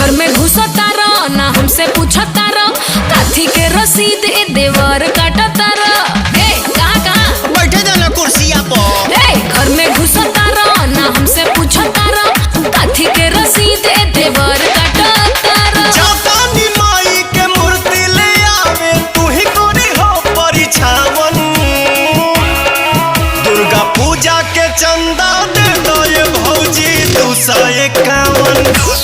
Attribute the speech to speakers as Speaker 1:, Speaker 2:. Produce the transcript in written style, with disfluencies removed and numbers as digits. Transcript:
Speaker 1: घर में घुसता रह ना हमसे पूछता रह काथी के रसीद ए देवर काटता रह। कहाँ
Speaker 2: बैठे जाना कुर्सिया पर।
Speaker 1: घर में घुसता रह ना हमसे पूछता रह काथी के रसीद ए देवर काटता रह।
Speaker 2: जातानी माई के मूर्ति ले आवे तू ही कोरी हो परिछावन। दुर्गा पूजा के चंदा दे दो ये भौजी 251।